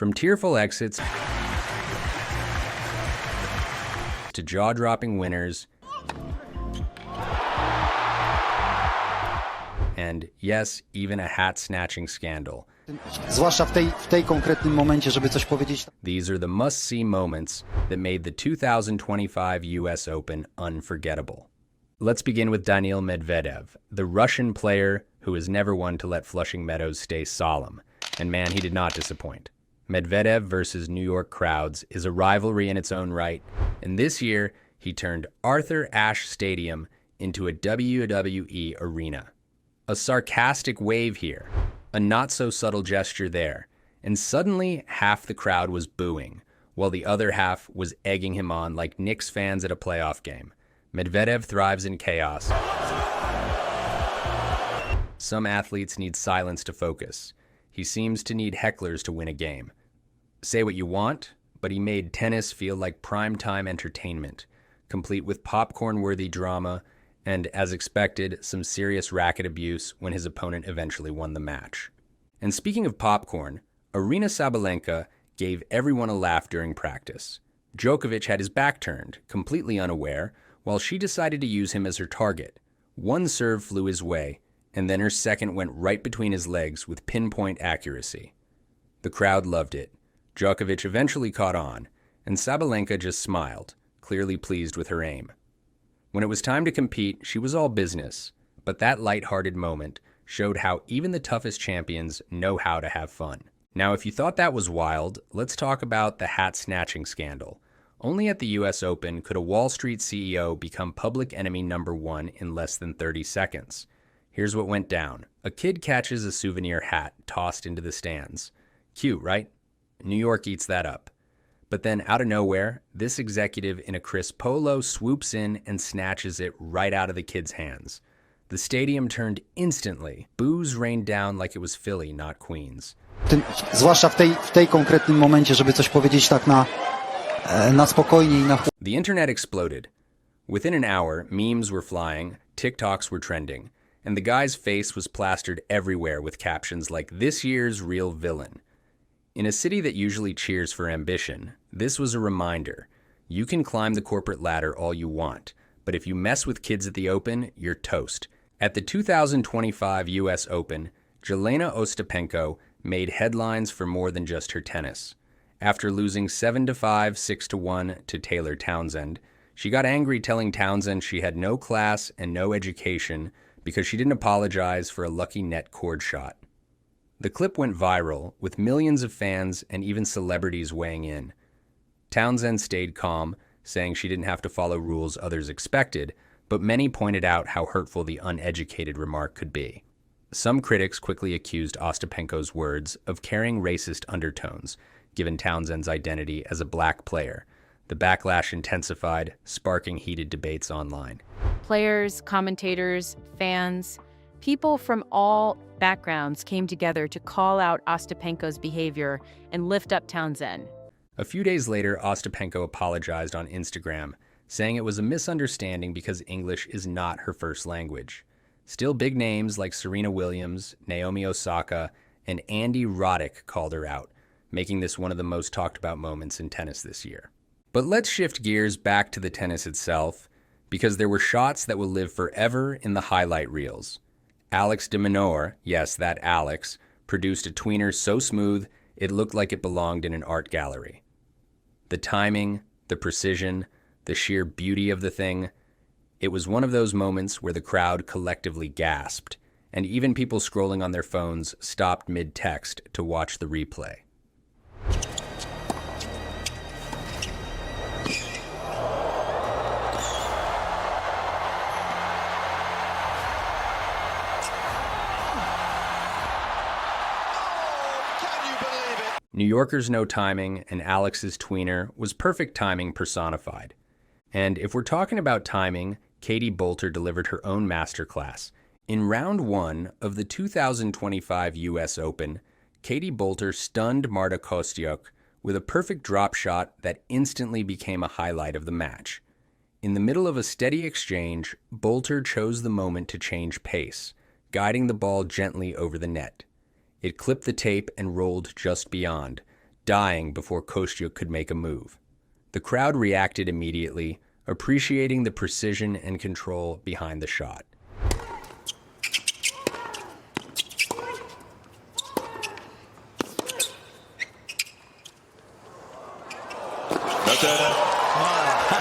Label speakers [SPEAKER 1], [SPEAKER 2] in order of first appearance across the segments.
[SPEAKER 1] From tearful exits to jaw-dropping winners, and yes, even a hat-snatching scandal.
[SPEAKER 2] Zwłaszcza w tej konkretnym momencie, żeby coś powiedzieć.
[SPEAKER 1] These are the must-see moments that made the 2025 US Open unforgettable. Let's begin with Daniil Medvedev, the Russian player who is never one to let Flushing Meadows stay solemn. And man, he did not disappoint. Medvedev versus New York crowds is a rivalry in its own right, and this year he turned Arthur Ashe Stadium into a WWE arena. A sarcastic wave here, a not-so-subtle gesture there, and suddenly half the crowd was booing, while the other half was egging him on like Knicks fans at a playoff game. Medvedev thrives in chaos. Some athletes need silence to focus. He seems to need hecklers to win a game. Say what you want, but he made tennis feel like primetime entertainment, complete with popcorn-worthy drama and, as expected, some serious racket abuse when his opponent eventually won the match. And speaking of popcorn, Aryna Sabalenka gave everyone a laugh during practice. Djokovic had his back turned, completely unaware, while she decided to use him as her target. One serve flew his way, and then her second went right between his legs with pinpoint accuracy. The crowd loved it. Djokovic eventually caught on, and Sabalenka just smiled, clearly pleased with her aim. When it was time to compete, she was all business, but that lighthearted moment showed how even the toughest champions know how to have fun. Now, if you thought that was wild, let's talk about the hat-snatching scandal. Only at the US Open could a Wall Street CEO become public enemy number one in less than 30 seconds. Here's what went down. A kid catches a souvenir hat tossed into the stands. Cute, right? New York eats that up. But then, out of nowhere, this executive in a crisp polo swoops in and snatches it right out of the kid's hands. The stadium turned instantly. Boos rained down like it was Philly, not Queens.
[SPEAKER 2] Zwłaszcza w tej konkretnym momencie, żeby coś powiedzieć tak na spokojnie i na...
[SPEAKER 1] The internet exploded. Within an hour, memes were flying, TikToks were trending, and the guy's face was plastered everywhere with captions like, "This year's real villain." In a city that usually cheers for ambition, this was a reminder. You can climb the corporate ladder all you want, but if you mess with kids at the Open, you're toast. At the 2025 US Open, Jelena Ostapenko made headlines for more than just her tennis. After losing 7-5, 6-1 to Taylor Townsend, she got angry telling Townsend she had no class and no education because she didn't apologize for a lucky net cord shot. The clip went viral, with millions of fans and even celebrities weighing in. Townsend stayed calm, saying she didn't have to follow rules others expected, but many pointed out how hurtful the uneducated remark could be. Some critics quickly accused Ostapenko's words of carrying racist undertones, given Townsend's identity as a black player. The backlash intensified, sparking heated debates online.
[SPEAKER 3] Players, commentators, fans, people from all backgrounds came together to call out Ostapenko's behavior and lift up Townsend.
[SPEAKER 1] A few days later, Ostapenko apologized on Instagram, saying it was a misunderstanding because English is not her first language. Still, big names like Serena Williams, Naomi Osaka, and Andy Roddick called her out, making this one of the most talked about moments in tennis this year. But let's shift gears back to the tennis itself, because there were shots that will live forever in the highlight reels. Alex de Minaur, yes, that Alex, produced a tweener so smooth it looked like it belonged in an art gallery. The timing, the precision, the sheer beauty of the thing, it was one of those moments where the crowd collectively gasped, and even people scrolling on their phones stopped mid-text to watch the replay. New Yorkers know timing, and Alex's tweener was perfect timing personified. And if we're talking about timing, Katie Boulter delivered her own masterclass. In round one of the 2025 US Open, Katie Boulter stunned Marta Kostyuk with a perfect drop shot that instantly became a highlight of the match. In the middle of a steady exchange, Boulter chose the moment to change pace, guiding the ball gently over the net. It clipped the tape and rolled just beyond, dying before Kostyuk could make a move. The crowd reacted immediately, appreciating the precision and control behind the shot.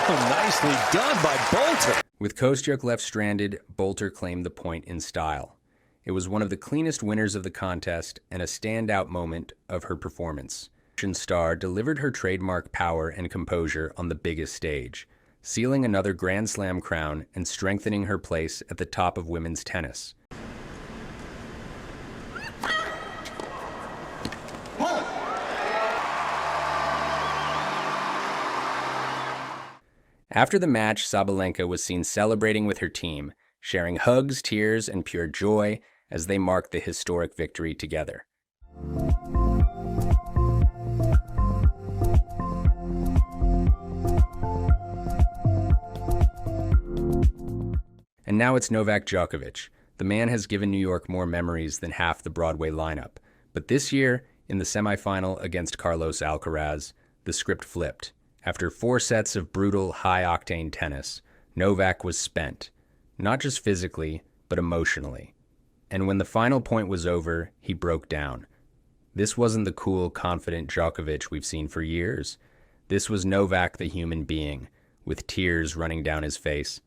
[SPEAKER 4] Nicely done by Bolter.
[SPEAKER 1] With Kostyuk left stranded, Bolter claimed the point in style. It was one of the cleanest winners of the contest and a standout moment of her performance. The star delivered her trademark power and composure on the biggest stage, sealing another Grand Slam crown and strengthening her place at the top of women's tennis. After the match, Sabalenka was seen celebrating with her team, sharing hugs, tears, and pure joy as they marked the historic victory together. And now it's Novak Djokovic. The man has given New York more memories than half the Broadway lineup. But this year, in the semifinal against Carlos Alcaraz, the script flipped. After 4 sets of brutal, high-octane tennis, Novak was spent, not just physically, but emotionally. And when the final point was over, he broke down. This wasn't the cool, confident Djokovic we've seen for years. This was Novak the human being, with tears running down his face.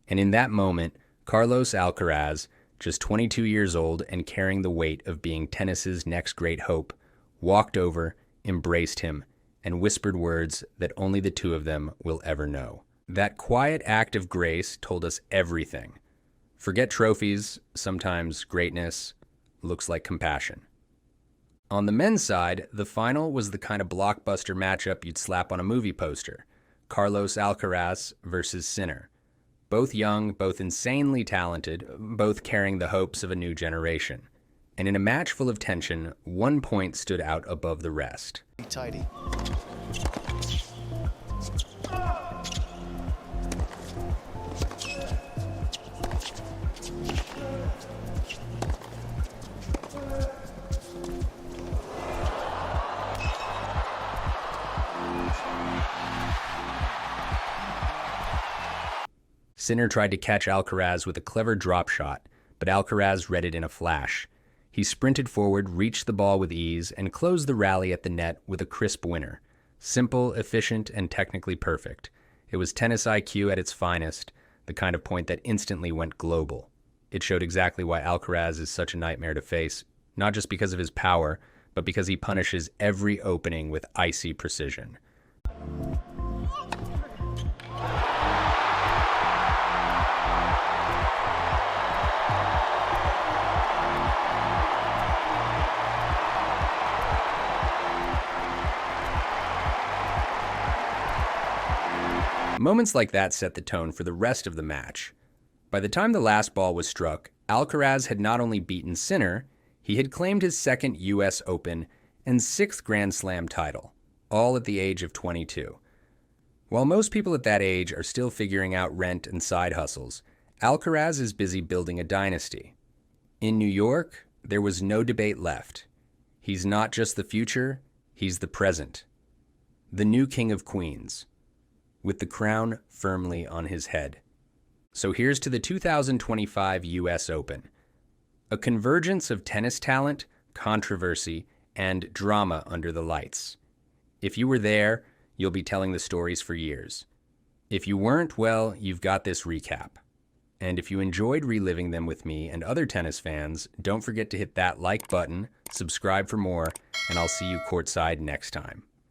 [SPEAKER 1] And in that moment, Carlos Alcaraz, just 22 years old and carrying the weight of being tennis's next great hope, walked over, embraced him, and whispered words that only the two of them will ever know. That quiet act of grace told us everything. Forget trophies, sometimes greatness looks like compassion. On the men's side, the final was the kind of blockbuster matchup you'd slap on a movie poster. Carlos Alcaraz versus Sinner. Both young, both insanely talented, both carrying the hopes of a new generation. And in a match full of tension, one point stood out above the rest.
[SPEAKER 4] Tidy.
[SPEAKER 1] Sinner tried to catch Alcaraz with a clever drop shot, but Alcaraz read it in a flash. He sprinted forward, reached the ball with ease, and closed the rally at the net with a crisp winner. Simple, efficient, and technically perfect. It was tennis IQ at its finest, the kind of point that instantly went global. It showed exactly why Alcaraz is such a nightmare to face, not just because of his power, but because he punishes every opening with icy precision. Moments like that set the tone for the rest of the match. By the time the last ball was struck, Alcaraz had not only beaten Sinner, he had claimed his second U.S. Open and 6th Grand Slam title, all at the age of 22. While most people at that age are still figuring out rent and side hustles, Alcaraz is busy building a dynasty. In New York, there was no debate left. He's not just the future, he's the present. The new King of Queens, with the crown firmly on his head. So here's to the 2025 U.S. Open. A convergence of tennis talent, controversy, and drama under the lights. If you were there, you'll be telling the stories for years. If you weren't, well, you've got this recap. And if you enjoyed reliving them with me and other tennis fans, don't forget to hit that like button, subscribe for more, and I'll see you courtside next time.